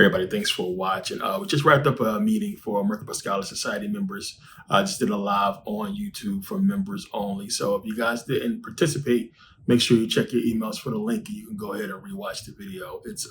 everybody, thanks for watching. We just wrapped up a meeting for Merkabah Scholar Society members. I just did a live on YouTube for members only. So if you guys didn't participate, make sure you check your emails for the link and you can go ahead and rewatch the video. It's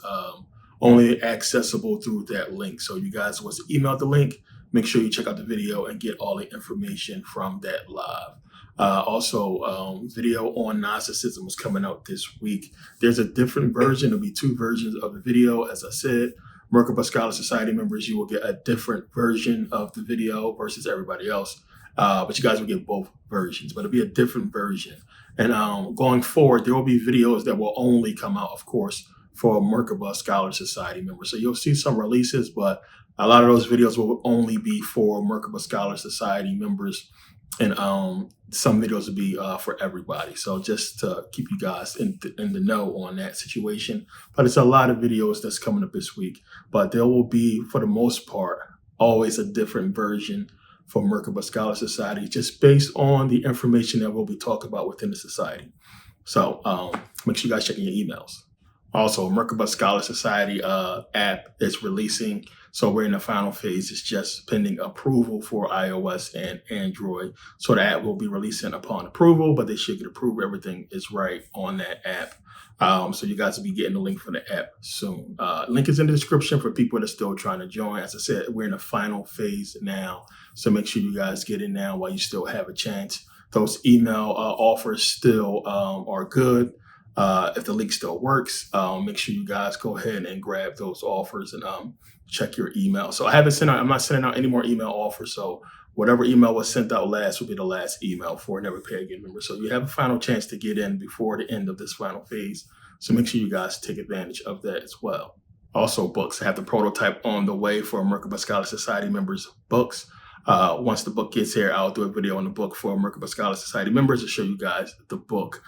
only accessible through that link. So you guys was emailed the link, make sure you check out the video and get all the information from that live. Also, video on narcissism is coming out this week. There's a different version. There'll be 2 versions of the video. As I said, Merkabah Scholar Society members, you will get a different version of the video versus everybody else. But you guys will get both versions, but it'll be a different version. And going forward, there will be videos that will only come out, of course, for Merkabah Scholar Society members. So you'll see some releases, but a lot of those videos will only be for Merkabah Scholar Society members. And some videos will be for everybody. So just to keep you guys in the know on that situation. But it's a lot of videos that's coming up this week. But there will be, for the most part, always a different version for Merkabah Scholar Society, just based on the information that we'll be talking about within the society. So make sure you guys check in your emails. Also, Merkabah Scholar Society app is releasing. So we're in the final phase. It's just pending approval for iOS and Android. So the app will be releasing upon approval, but they should get approved. Everything is right on that app. So you guys will be getting the link for the app soon. Link is in the description for people that are still trying to join. As I said, we're in the final phase now. So make sure you guys get in now while you still have a chance. Those email offers still are good. If the link still works, make sure you guys go ahead and grab those offers and check your email. So I'm not sending out any more email offers. So whatever email was sent out last will be the last email for an Every Pay Again member. So you have a final chance to get in before the end of this final phase. So make sure you guys take advantage of that as well. Also books. I have the prototype on the way for Merkabah Scholar Society members books. Once the book gets here, I'll do a video on the book for Merkabah Scholar Society members to show you guys the book.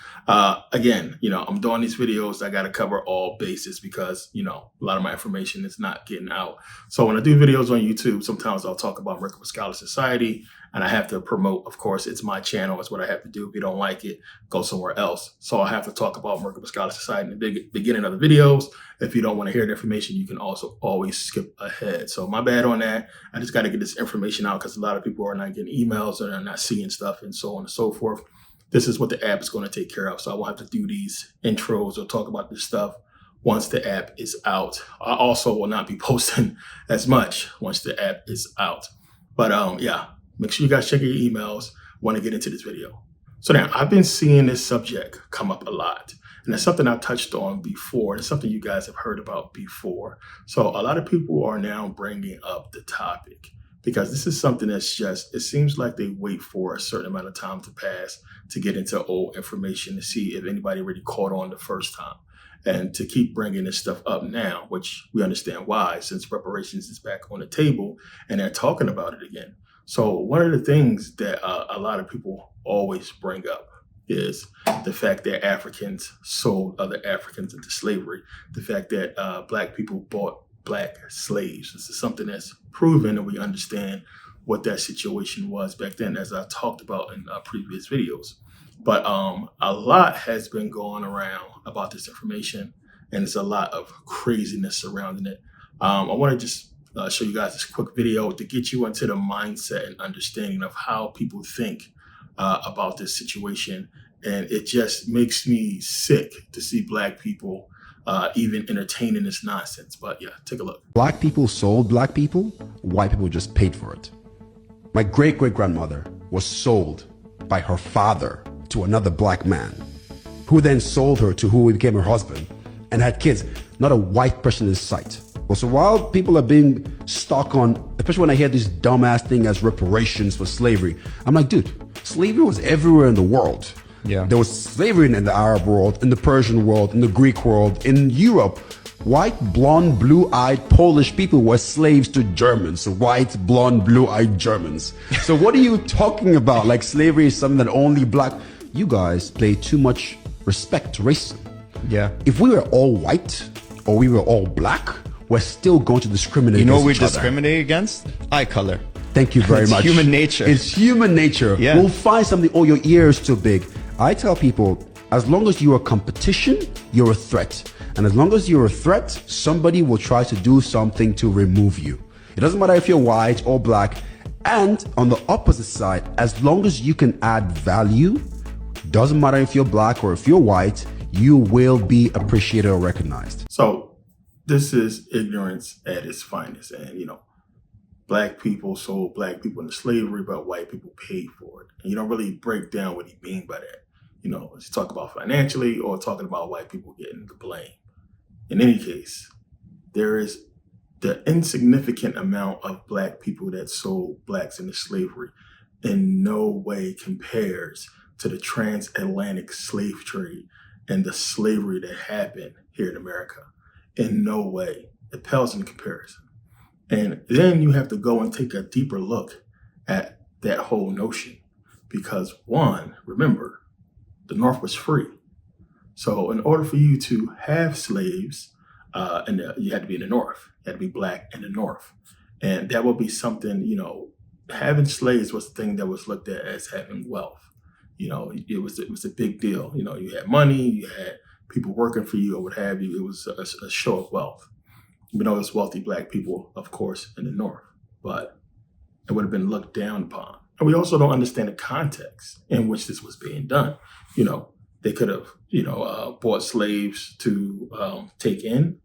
Again, I'm doing these videos. I got to cover all bases because, a lot of my information is not getting out. So when I do videos on YouTube, sometimes I'll talk about Merkabah Scholar Society and I have to promote, of course, it's my channel. It's what I have to do. If you don't like it, go somewhere else. So I have to talk about Merkabah Scholar Society in the beginning of the videos. If you don't want to hear the information, you can also always skip ahead. So my bad on that. I just got to get this information out because a lot of people are not getting emails or they're not seeing stuff and so on and so forth. This is what the app is going to take care of. So I won't have to do these intros or talk about this stuff once the app is out. I also will not be posting as much once the app is out. But yeah, make sure you guys check your emails. Want to get into this video. So now I've been seeing this subject come up a lot. And it's something I've touched on before. It's something you guys have heard about before. So a lot of people are now bringing up the topic because this is something that's just, it seems like they wait for a certain amount of time to pass to get into old information to see if anybody really caught on the first time. And to keep bringing this stuff up now, which we understand why, since reparations is back on the table and they're talking about it again. So one of the things that a lot of people always bring up is the fact that Africans sold other Africans into slavery, the fact that Black people bought Black slaves. This is something that's proven and we understand what that situation was back then, as I talked about in previous videos. But a lot has been going around about this information and there's a lot of craziness surrounding it. I want to just show you guys this quick video to get you into the mindset and understanding of how people think about this situation. And it just makes me sick to see Black people even entertaining this nonsense. But yeah, take a look. Black people sold Black people, white people just paid for it. My great-great-grandmother was sold by her father to another Black man, who then sold her to who became her husband and had kids. Not a white person in sight. Well, so while people are being stuck on, especially when I hear this dumbass thing as reparations for slavery, I'm like, dude, slavery was everywhere in the world. Yeah. There was slavery in the Arab world, in the Persian world, in the Greek world, in Europe. White, blonde, blue-eyed Polish people were slaves to Germans. White, blonde, blue-eyed Germans. So what are you talking about? Like slavery is something that only Black... You guys play too much respect to racism. Yeah. If we were all white or we were all Black, we're still going to discriminate against each other. You know what we discriminate against? Eye color. Thank you very much. It's human nature. It's human nature. Yeah. We'll find something, oh, your ear is too big. I tell people, as long as you are competition, you're a threat. And as long as you're a threat, somebody will try to do something to remove you. It doesn't matter if you're white or black. And on the opposite side, as long as you can add value, doesn't matter if you're black or if you're white, you will be appreciated or recognized. So this is ignorance at its finest. And, black people sold black people into slavery, but white people paid for it. And you don't really break down what he mean by that. Is he talking about financially or talking about white people getting the blame? In any case, there is the insignificant amount of black people that sold blacks into slavery in no way compares to the transatlantic slave trade and the slavery that happened here in America. In no way. It pales in comparison. And then you have to go and take a deeper look at that whole notion. Because one, remember, the North was free. So in order for you to have slaves, you had to be in the North. You had to be black in the North. And that would be something, having slaves was the thing that was looked at as having wealth. It was a big deal. You had money, you had people working for you or what have you. It was a show of wealth. There's wealthy black people, of course, in the North, but it would have been looked down upon. And we also don't understand the context in which this was being done. They could have, bought slaves to take in.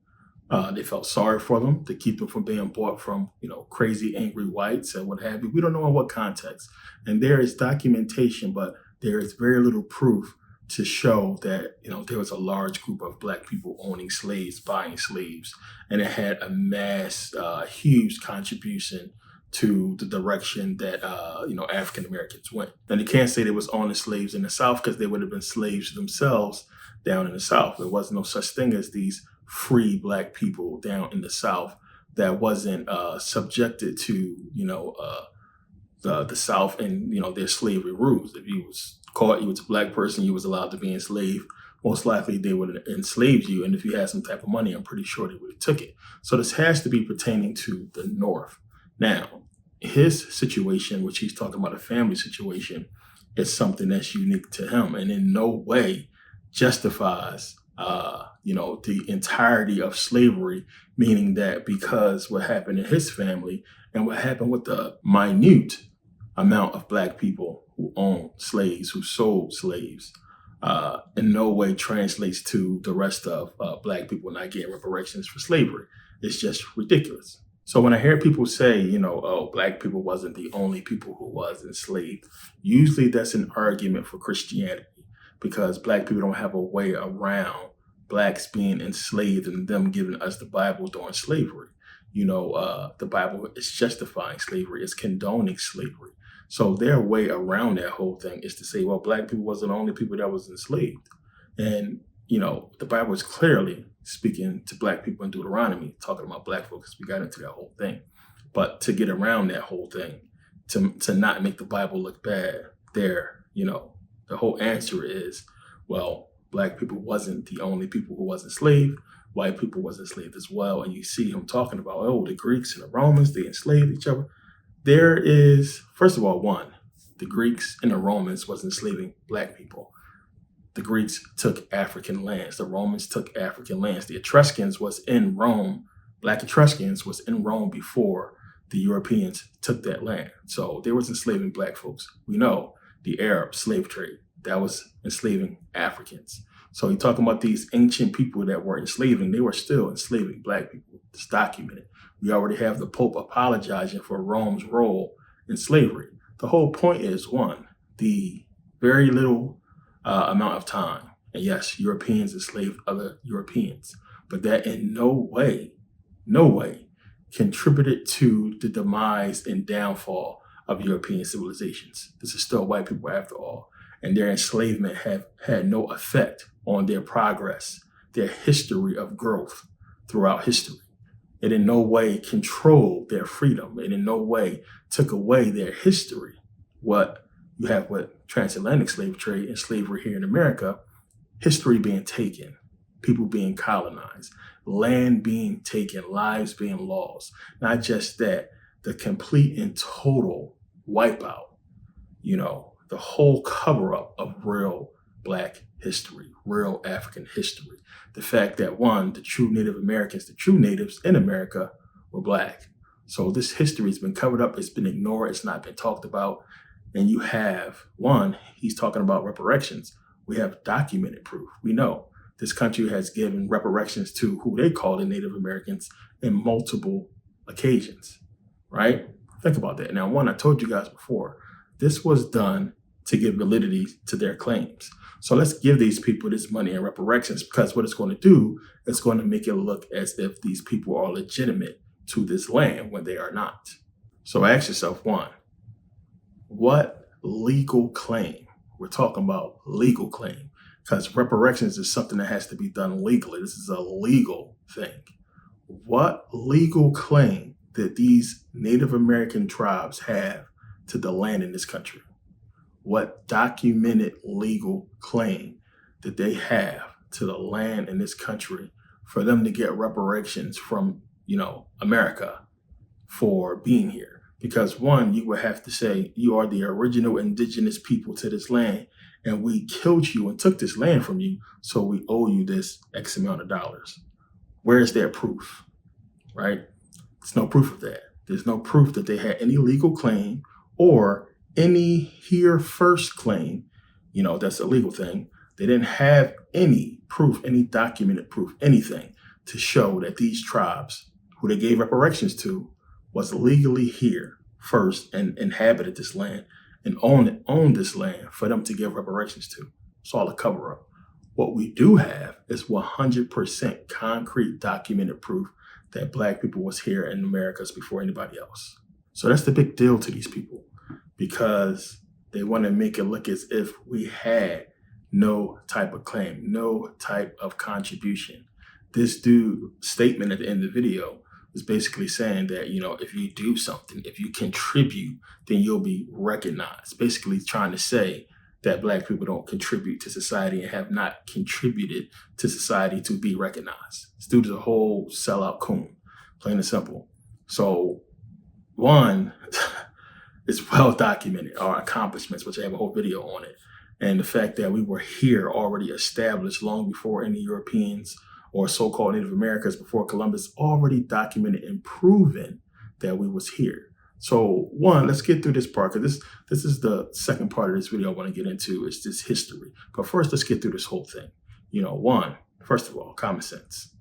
They felt sorry for them to keep them from being bought from, crazy, angry whites and what have you. We don't know in what context. And there is documentation, but there is very little proof to show that, there was a large group of black people owning slaves, buying slaves, and it had a huge contribution to the direction that, African Americans went. And they can't say they was owning slaves in the South because they would have been slaves themselves down in the South. There was no such thing as these free black people down in the South that wasn't subjected to, the South and, their slavery rules. If you was caught, you was a black person, you was allowed to be enslaved, most likely they would have enslaved you. And if you had some type of money, I'm pretty sure they would have took it. So this has to be pertaining to the North. Now, his situation, which he's talking about a family situation, is something that's unique to him and in no way justifies, the entirety of slavery, meaning that because what happened in his family and what happened with the minute amount of black people who owned slaves, who sold slaves, in no way translates to the rest of black people not getting reparations for slavery. It's just ridiculous. So when I hear people say, black people wasn't the only people who was enslaved, usually that's an argument for Christianity because black people don't have a way around blacks being enslaved and them giving us the Bible during slavery. The Bible is justifying slavery, it's condoning slavery. So their way around that whole thing is to say, well, black people wasn't the only people that was enslaved. And, the Bible is clearly speaking to black people in Deuteronomy, talking about black folks. We got into that whole thing. But to get around that whole thing, to not make the Bible look bad there, the whole answer is, well, black people wasn't the only people who was enslaved. White people was enslaved as well. And you see him talking about, the Greeks and the Romans, they enslaved each other. There is, first of all, the Greeks and the Romans was enslaving black people. The Greeks took African lands. The Romans took African lands. The Etruscans was in Rome. Black Etruscans was in Rome before the Europeans took that land. So they was enslaving black folks. We know the Arab slave trade, that was enslaving Africans. So you're talking about these ancient people that were enslaving, they were still enslaving black people. It's documented. We already have the Pope apologizing for Rome's role in slavery. The whole point is, the very little amount of time. And yes, Europeans enslaved other Europeans, but that in no way contributed to the demise and downfall of European civilizations. This is still white people after all. And their enslavement have had no effect on their progress, their history of growth throughout history. It in no way controlled their freedom. It in no way took away their history. What you have with transatlantic slave trade and slavery here in America, history being taken, people being colonized, land being taken, lives being lost. Not just that, the complete and total wipeout, the whole cover-up of real Black history, real African history. The fact that one, the true Native Americans, the true natives in America were Black. So this history has been covered up, it's been ignored, it's not been talked about. And you have one, he's talking about reparations. We have documented proof. We know this country has given reparations to who they call the Native Americans in multiple occasions, right? Think about that. Now, one, I told you guys before, this was done to give validity to their claims. So let's give these people this money in reparations, because what it's going to do is going to make it look as if these people are legitimate to this land when they are not. So ask yourself, one, what legal claim? We're talking about legal claim, because reparations is something that has to be done legally. This is a legal thing. What legal claim did these Native American tribes have to the land in this country? What documented legal claim did they have to the land in this country for them to get reparations from, America for being here? Because one, you would have to say you are the original indigenous people to this land, and we killed you and took this land from you, so we owe you this X amount of dollars. Where is their proof, right? There's no proof of that. There's no proof that they had any legal claim or any here first claim. That's a legal thing. They didn't have any proof, any documented proof, anything to show that these tribes who they gave reparations to was legally here first and inhabited this land and owned this land for them to give reparations to. It's all a cover up. What we do have is 100% concrete documented proof that Black people was here in Americas before anybody else. So that's the big deal to these people, because they want to make it look as if we had no type of claim, no type of contribution. This dude's statement at the end of the video is basically saying that, if you do something, if you contribute, then you'll be recognized. Basically trying to say that Black people don't contribute to society and have not contributed to society to be recognized. This dude is a whole sellout coon, plain and simple. So one, it's well documented, our accomplishments, which I have a whole video on it. And the fact that we were here already established long before any Europeans or so-called Native Americans, before Columbus, already documented and proven that we was here. So one, let's get through this part, because this is the second part of this video I want to get into, is this history. But first, let's get through this whole thing. One, first of all, common sense.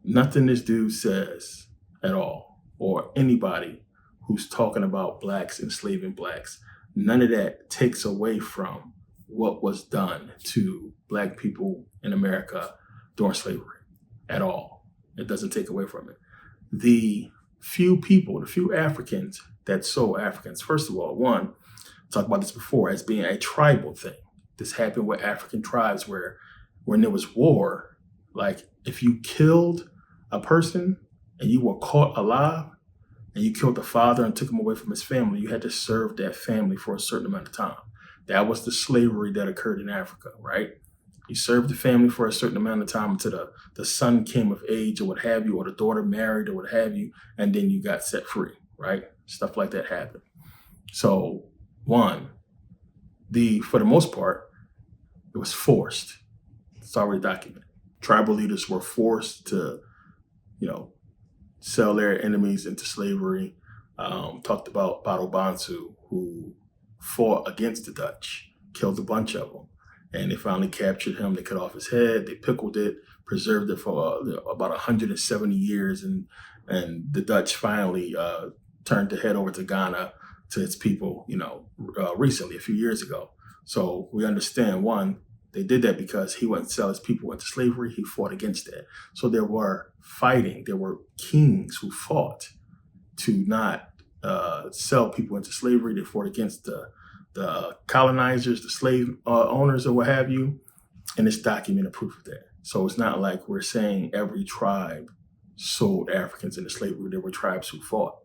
Nothing this dude says at all, or anybody who's talking about Blacks enslaving Blacks, none of that takes away from what was done to Black people in America during slavery at all. It doesn't take away from it. The few Africans that sold Africans, first of all, one, I talked about this before as being a tribal thing. This happened with African tribes where when there was war, like if you killed a person and you were caught alive and you killed the father and took him away from his family, you had to serve that family for a certain amount of time. That was the slavery that occurred in Africa, right? You served the family for a certain amount of time until the son came of age or what have you, or the daughter married or what have you, and then you got set free, right? Stuff like that happened. So one, for the most part, it was forced. It's already documented. Tribal leaders were forced to, sell their enemies into slavery. Talked about Bado Bantu, who fought against the Dutch, killed a bunch of them. And they finally captured him. They cut off his head. They pickled it, preserved it for about 170 years. And the Dutch finally turned the head over to Ghana, to its people, recently, a few years ago. So we understand, one, they did that because he wouldn't sell his people into slavery. He fought against that. So there were kings who fought to not sell people into slavery. They fought against the colonizers, the slave owners, or what have you. And it's documented proof of that. So it's not like we're saying every tribe sold Africans into slavery. There were tribes who fought.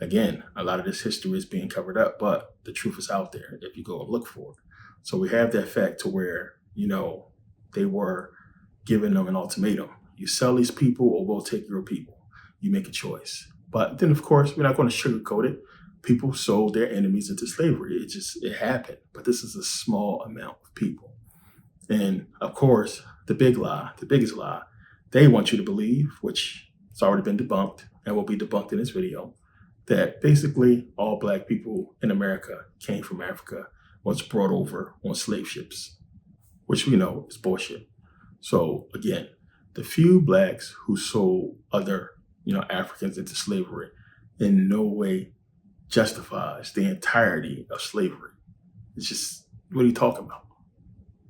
Again, a lot of this history is being covered up, but the truth is out there if you go and look for it. So we have that fact to where, they were giving them an ultimatum. You sell these people or we'll take your people. You make a choice. But then, of course, we're not going to sugarcoat it. People sold their enemies into slavery. It happened. But this is a small amount of people. And of course, the biggest lie, they want you to believe, which has already been debunked and will be debunked in this video, that basically all Black people in America came from Africa, was brought over on slave ships, which we know is bullshit. So again, the few Blacks who sold other, Africans into slavery in no way justifies the entirety of slavery. It's just, what are you talking about?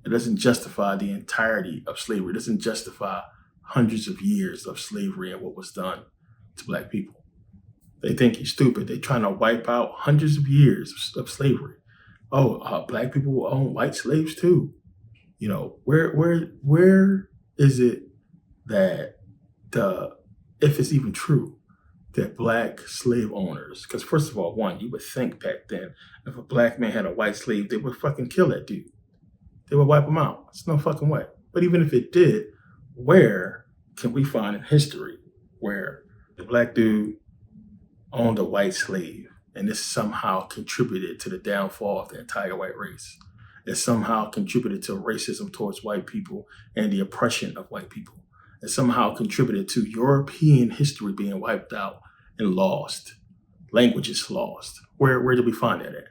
It doesn't justify the entirety of slavery. It doesn't justify hundreds of years of slavery and what was done to Black people. They think you're stupid. They're trying to wipe out hundreds of years of slavery. Oh, Black people own white slaves too. Where is it that if it's even true, that Black slave owners, because first of all, one, you would think back then, if a Black man had a white slave, they would fucking kill that dude. They would wipe him out. It's no fucking way. But even if it did, where can we find in history where the Black dude owned a white slave and this somehow contributed to the downfall of the entire white race? It somehow contributed to racism towards white people and the oppression of white people. It somehow contributed to European history being wiped out and lost. Languages lost. Where did we find that at?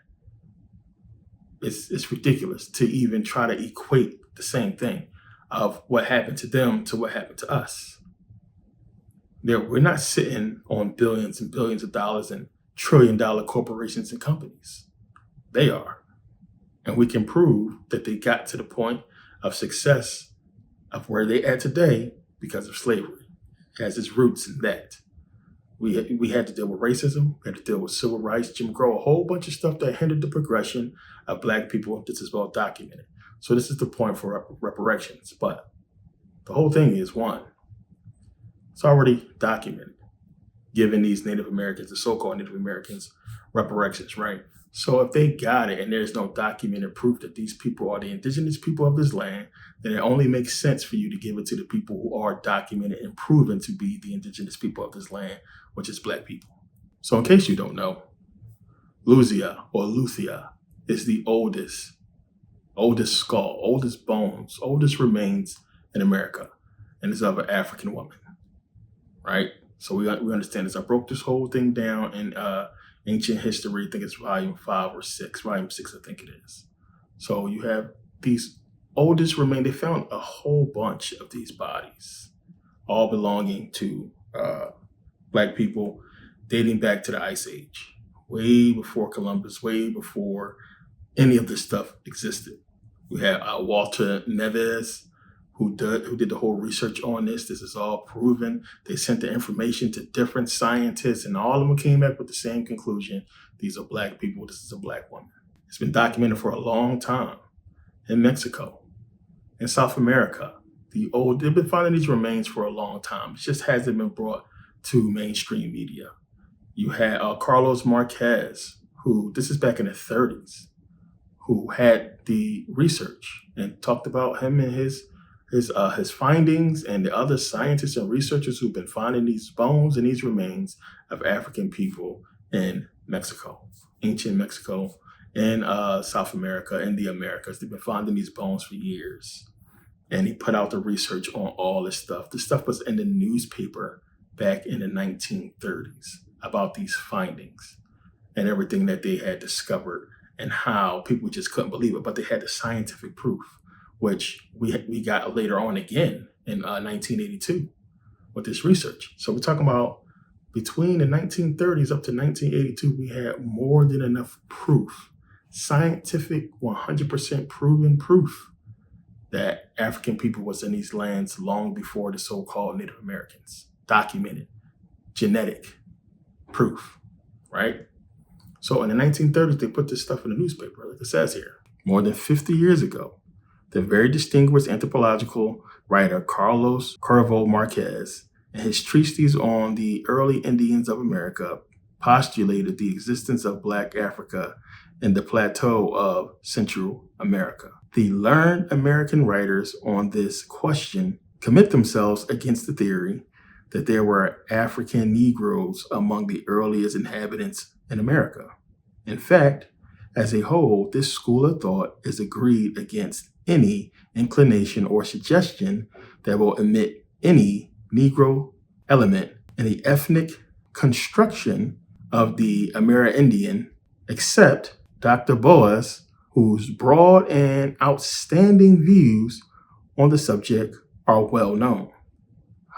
It's ridiculous to even try to equate the same thing of what happened to them to what happened to us. We're not sitting on billions and billions of dollars and trillion-dollar corporations and companies. They are. And we can prove that they got to the point of success of where they are today because of slavery. It has its roots in that. We had to deal with racism, we had to deal with civil rights, Jim Crow, a whole bunch of stuff that hindered the progression of Black people. This is well documented. So this is the point for reparations. But the whole thing is, one, it's already documented, giving these Native Americans, the so-called Native Americans, reparations, right? So if they got it and there's no documented proof that these people are the indigenous people of this land, then it only makes sense for you to give it to the people who are documented and proven to be the indigenous people of this land, which is Black people. So in case you don't know, Luzia or Luthia is the oldest skull, oldest bones, oldest remains in America, and it's of an African woman, right? So we understand this. I broke this whole thing down in Ancient History. I think it's volume 5 or 6, volume 6, I think it is. So you have these oldest remains. They found a whole bunch of these bodies, all belonging to Black people, dating back to the Ice Age, way before Columbus, way before any of this stuff existed. We have Walter Neves, who did the whole research on this. This is all proven. They sent the information to different scientists, and all of them came back with the same conclusion. These are Black people. This is a Black woman. It's been documented for a long time in Mexico, in South America. They've been finding these remains for a long time. It just hasn't been brought to mainstream media. You had Carlos Marquez, who, this is back in the 30s, who had the research and talked about him and his findings, and the other scientists and researchers who've been finding these bones and these remains of African people in Mexico, ancient Mexico, and South America and the Americas. They've been finding these bones for years. And he put out the research on all this stuff. This stuff was in the newspaper back in the 1930s about these findings and everything that they had discovered and how people just couldn't believe it, but they had the scientific proof, which we got later on again in 1982 with this research. So we're talking about between the 1930s up to 1982, we had more than enough proof, scientific 100% proven proof that African people was in these lands long before the so-called Native Americans. Documented, genetic proof, right? So in the 1930s, they put this stuff in the newspaper, like it says here. More than 50 years ago, the very distinguished anthropological writer Carlos Cuervo Marquez, in his treatise on the early Indians of America, postulated the existence of Black Africa in the plateau of Central America. The learned American writers on this question commit themselves against the theory that there were African Negroes among the earliest inhabitants in America. In fact, as a whole, this school of thought is agreed against any inclination or suggestion that will omit any Negro element in the ethnic construction of the Amerindian, except Dr. Boas, whose broad and outstanding views on the subject are well known.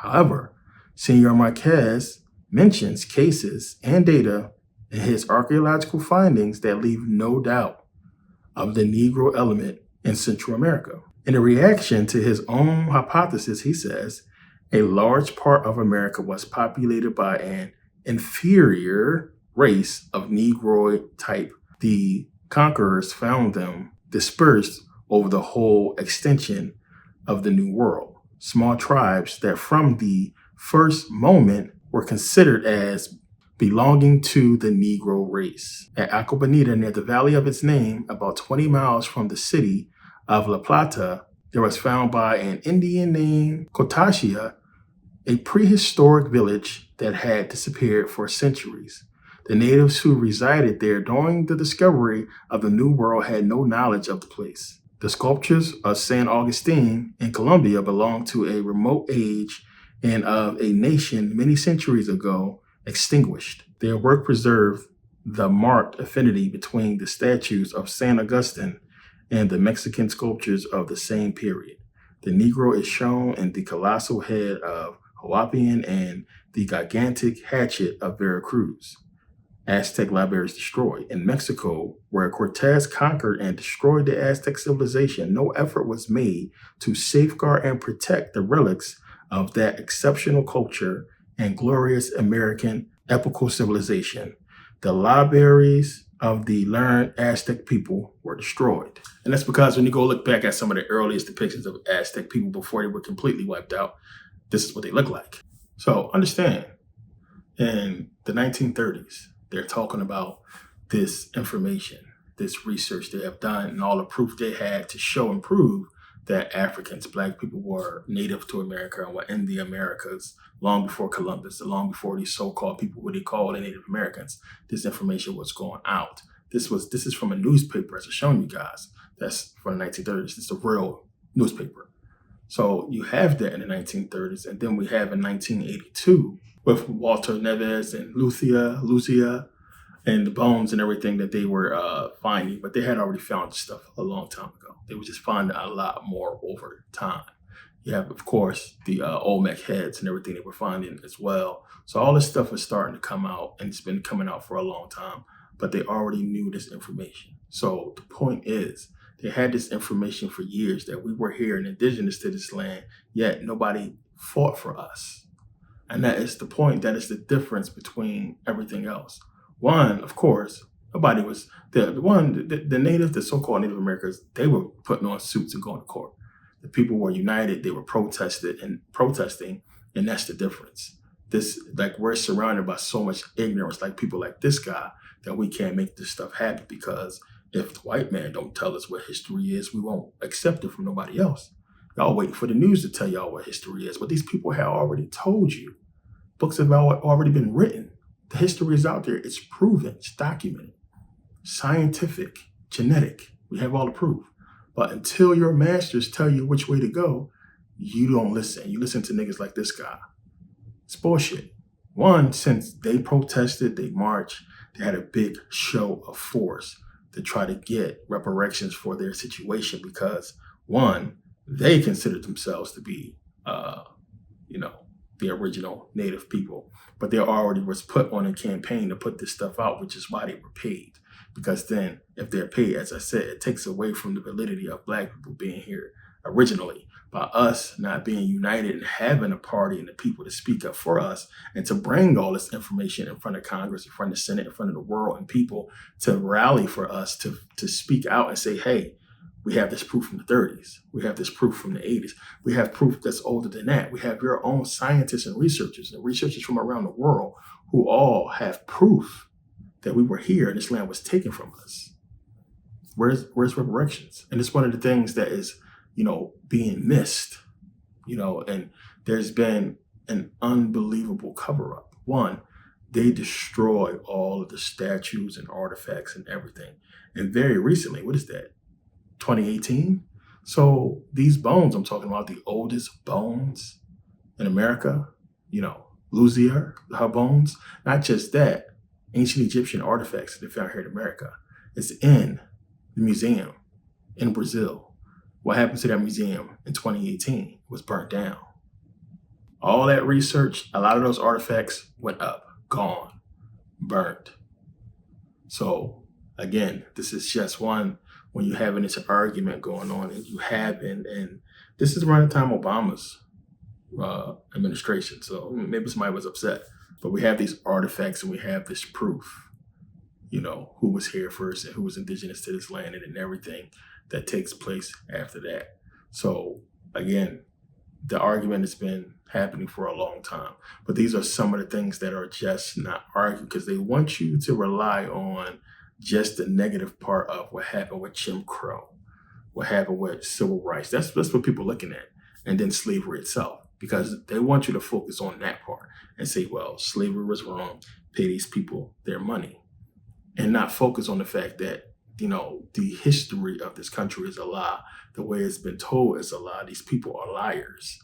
However, Senor Marquez mentions cases and data in his archaeological findings that leave no doubt of the Negro element in Central America. In a reaction to his own hypothesis, he says, a large part of America was populated by an inferior race of Negroid type. The conquerors found them dispersed over the whole extension of the New World. Small tribes that from the first moment were considered as belonging to the Negro race. At Acobonita, near the valley of its name, about 20 miles from the city of La Plata, there was found by an Indian named Cotashia a prehistoric village that had disappeared for centuries. The natives who resided there during the discovery of the New World had no knowledge of the place. The sculptures of San Augustine in Colombia belong to a remote age and of a nation many centuries ago extinguished. Their work preserved the marked affinity between the statues of San Augustine and the Mexican sculptures of the same period. The Negro is shown in the colossal head of Huapian and the gigantic hatchet of Veracruz. Aztec libraries destroyed. In Mexico, where Cortez conquered and destroyed the Aztec civilization, no effort was made to safeguard and protect the relics of that exceptional culture and glorious American epical civilization. The libraries of the learned Aztec people were destroyed. And that's because when you go look back at some of the earliest depictions of Aztec people before they were completely wiped out, this is what they look like. So understand, in the 1930s, they're talking about this information, this research they have done, and all the proof they had to show and prove that Africans, Black people, were native to America and were in the Americas long before Columbus, and long before these so-called people who they call the Native Americans. This information was going out. This is from a newspaper, as I've shown you guys. That's from the 1930s. It's a real newspaper. So you have that in the 1930s, and then we have in 1982 with Walter Neves and Lucia, and the bones and everything that they were finding, but they had already found stuff a long time ago. They were just finding a lot more over time. You have, of course, the Olmec heads and everything they were finding as well. So all this stuff is starting to come out, and it's been coming out for a long time, but they already knew this information. So the point is, they had this information for years that we were here and indigenous to this land, yet nobody fought for us. And that is the point. That is the difference between everything else. One, of course, nobody was the native, the so-called Native Americans, they were putting on suits and going to court. The people were united, they were protesting, and that's the difference. We're surrounded by so much ignorance, like people like this guy, that we can't make this stuff happen, because if the white man don't tell us what history is, we won't accept it from nobody else. Y'all waiting for the news to tell y'all what history is, but these people have already told you. Books have already been written. The history is out there. It's proven. It's documented. Scientific, genetic. We have all the proof. But until your masters tell you which way to go, you don't listen. You listen to niggas like this guy. It's bullshit. One, since they protested, they marched, they had a big show of force to try to get reparations for their situation, because one, they considered themselves to be, the original native people, but they already was put on a campaign to put this stuff out, which is why they were paid. Because then if they're paid, as I said, it takes away from the validity of Black people being here originally, by us not being united and having a party and the people to speak up for us and to bring all this information in front of Congress, in front of the Senate, in front of the world, and people to rally for us to speak out and say, hey, we have this proof from the 30s. We have this proof from the 80s. We have proof that's older than that. We have your own scientists and researchers from around the world who all have proof that we were here and this land was taken from us. Where's reparations? And it's one of the things that is, being missed, and there's been an unbelievable cover-up. One, they destroyed all of the statues and artifacts and everything. And very recently, what is that, 2018? So these bones, I'm talking about the oldest bones in America, Luzier, her bones, not just that, ancient Egyptian artifacts that they found here in America. It's in the museum in Brazil. What happened to that museum in 2018 was burnt down. All that research, a lot of those artifacts went up, gone, burnt. So again, this is just one when you're having this argument going on, and this is around the time Obama's administration. So maybe somebody was upset, but we have these artifacts and we have this proof, who was here first and who was indigenous to this land and everything that takes place after that. So again, the argument has been happening for a long time, but these are some of the things that are just not argued because they want you to rely on just the negative part of what happened with Jim Crow, what happened with civil rights. That's what people are looking at. And then slavery itself, because they want you to focus on that part and say, well, slavery was wrong, pay these people their money, and not focus on the fact that, the history of this country is a lie. The way it's been told is a lie. These people are liars.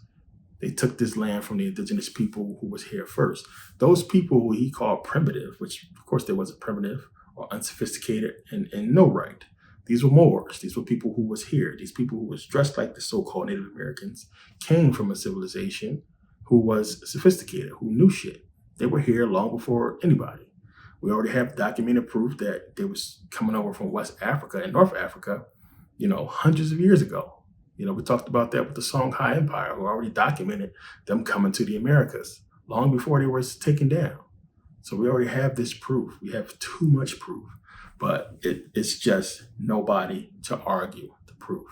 They took this land from the indigenous people who was here first. Those people who he called primitive, which of course they wasn't primitive or unsophisticated and no right. These were Moors. These were people who was here. These people who was dressed like the so-called Native Americans came from a civilization who was sophisticated, who knew shit. They were here long before anybody. We already have documented proof that they was coming over from West Africa and North Africa, hundreds of years ago. We talked about that with the Songhai Empire, who already documented them coming to the Americas long before they were taken down. So we already have this proof. We have too much proof, but it's just nobody to argue the proof,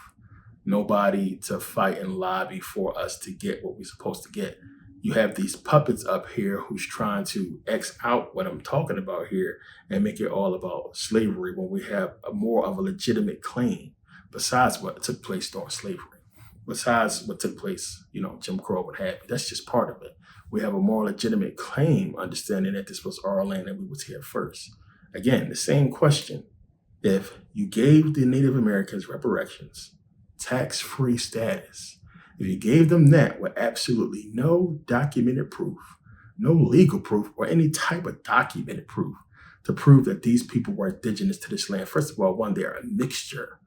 nobody to fight and lobby for us to get what we're supposed to get. You have these puppets up here who's trying to X out what I'm talking about here and make it all about slavery when we have more of a legitimate claim besides what took place during slavery, besides what took place, Jim Crow, what have you. That's just part of it. We have a more legitimate claim, understanding that this was our land and we was here first. Again, the same question. If you gave the Native Americans reparations, tax-free status, if you gave them that with absolutely no documented proof, no legal proof, or any type of documented proof to prove that these people were indigenous to this land, first of all, one, they're a mixture.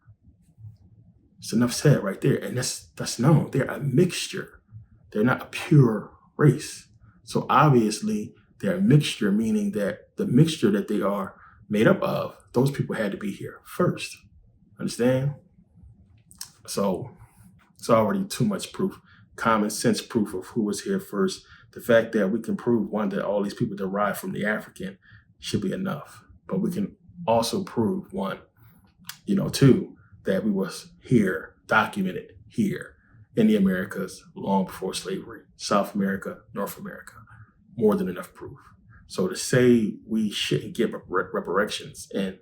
It's enough said right there. And that's known. They're a mixture. They're not a pure race. So obviously, they're a mixture, meaning that the mixture that they are made up of, those people had to be here first. Understand? So it's already too much proof, common sense proof of who was here first. The fact that we can prove, one, that all these people derived from the African should be enough. But we can also prove, one, two, that we was here, documented here in the Americas long before slavery, South America, North America, more than enough proof. So to say we shouldn't get reparations, and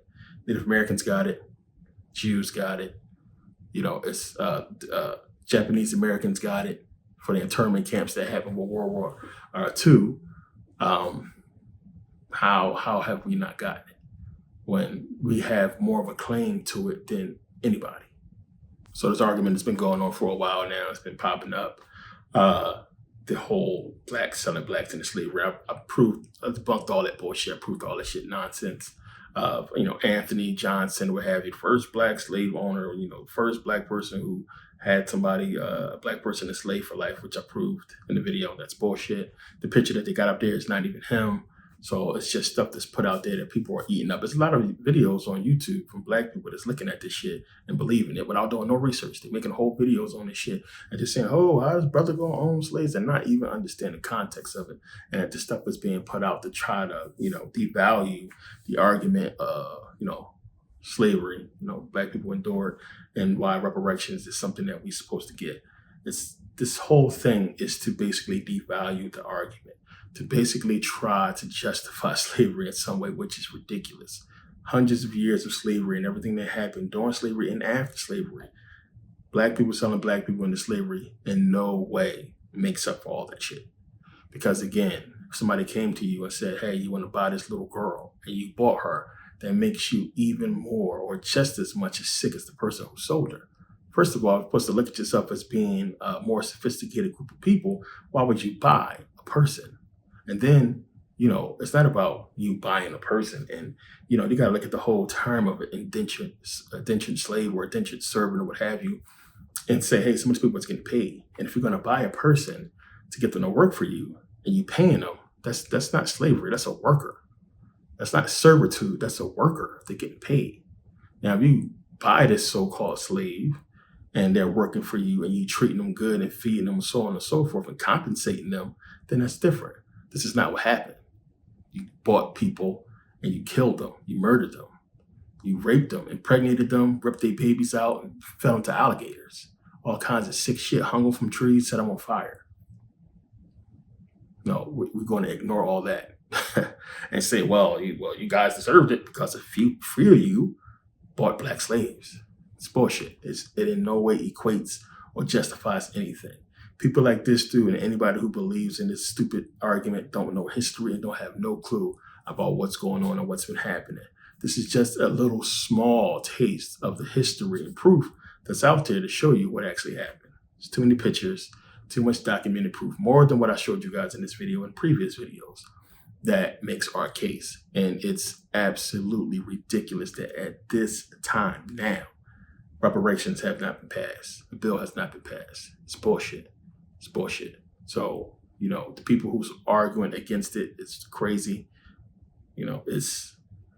Native Americans got it, Jews got it, it's Japanese Americans got it for the internment camps that happened with World War II. How have we not gotten it when we have more of a claim to it than anybody? So this argument has been going on for a while now. It's been popping up. The whole blacks selling blacks into slavery. I debunked all that bullshit. I proved all that shit nonsense. Anthony Johnson, what have you, first black slave owner, first black person who had somebody, a black person enslaved for life, which I proved in the video. That's bullshit. The picture that they got up there is not even him. So it's just stuff that's put out there that people are eating up. There's a lot of videos on YouTube from black people that's looking at this shit and believing it without doing no research. They're making whole videos on this shit and just saying, oh, how's brother going to own slaves, and not even understanding the context of it. And this stuff is being put out to try to, devalue the argument of, slavery, black people endured, and why reparations is something that we're supposed to get. This whole thing is to basically devalue the argument, to basically try to justify slavery in some way, which is ridiculous. Hundreds of years of slavery and everything that happened during slavery and after slavery. Black people selling black people into slavery in no way makes up for all that shit. Because again, if somebody came to you and said, hey, you want to buy this little girl, and you bought her, that makes you even more or just as much as sick as the person who sold her. First of all, you're supposed to look at yourself as being a more sophisticated group of people. Why would you buy a person? And then, it's not about you buying a person. And, you got to look at the whole term of an indentured slave or indentured servant or what have you, and say, hey, some of these people is getting paid. And if you're going to buy a person to get them to work for you and you paying them, that's not slavery. That's a worker. That's not servitude. That's a worker. They're getting paid. Now, if you buy this so-called slave and they're working for you and you treating them good and feeding them, so on and so forth, and compensating them, then that's different. This is not what happened. You bought people and you killed them. You murdered them. You raped them, impregnated them, ripped their babies out, and fed them to alligators. All kinds of sick shit, hung them from trees, set them on fire. No, we're going to ignore all that and say, well, you guys deserved it because a few of you bought black slaves. It's bullshit. It in no way equates or justifies anything. People like this dude and anybody who believes in this stupid argument don't know history and don't have no clue about what's going on and what's been happening. This is just a little small taste of the history and proof that's out there to show you what actually happened. There's too many pictures, too much documented proof, more than what I showed you guys in this video and previous videos. That makes our case. And it's absolutely ridiculous that at this time now, reparations have not been passed. The bill has not been passed. It's bullshit. It's bullshit. So, the people who's arguing against it, it's crazy. It's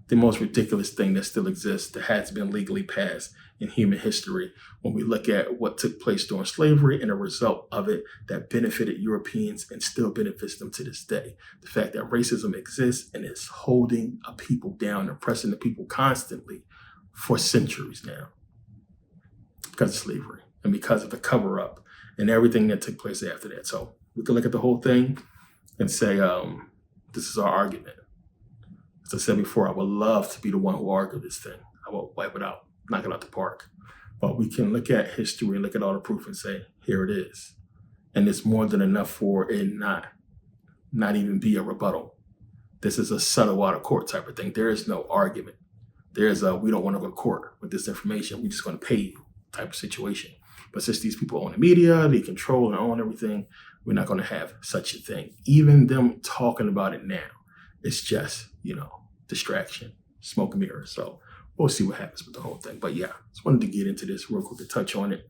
the most ridiculous thing that still exists that has been legally passed in human history when we look at what took place during slavery and a result of it that benefited Europeans and still benefits them to this day. The fact that racism exists and is holding a people down, oppressing the people constantly for centuries now because of slavery and because of the cover-up and everything that took place after that. So we can look at the whole thing and say, this is our argument. As I said before, I would love to be the one who argued this thing. I will wipe it out, knock it out the park. But we can look at history and look at all the proof and say, here it is. And it's more than enough for it not even be a rebuttal. This is a settle out of court type of thing. There is no argument. There's we don't want to go to court with this information. We're just going to pay you type of situation. But since these people own the media, they control and own everything, we're not going to have such a thing. Even them talking about it now, it's just, distraction, smoke and mirrors. So we'll see what happens with the whole thing. But yeah, just wanted to get into this real quick to touch on it.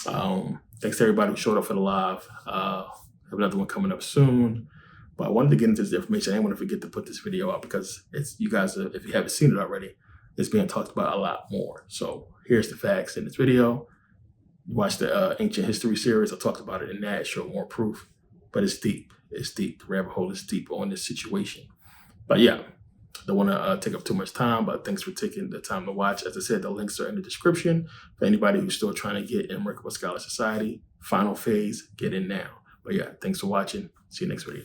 Thanks to everybody who showed up for the live. Have another one coming up soon. But I wanted to get into this information. I didn't want to forget to put this video out because you guys, if you haven't seen it already, it's being talked about a lot more. So here's the facts in this video. You watch the ancient history series. I talked about it in that. It showed more proof. But it's deep. It's deep. The rabbit hole is deep on this situation. But yeah, don't want to take up too much time, but thanks for taking the time to watch. As I said, the links are in the description for anybody who's still trying to get in Merkabah Scholar Society. Final phase, get in now. But yeah, thanks for watching. See you next video.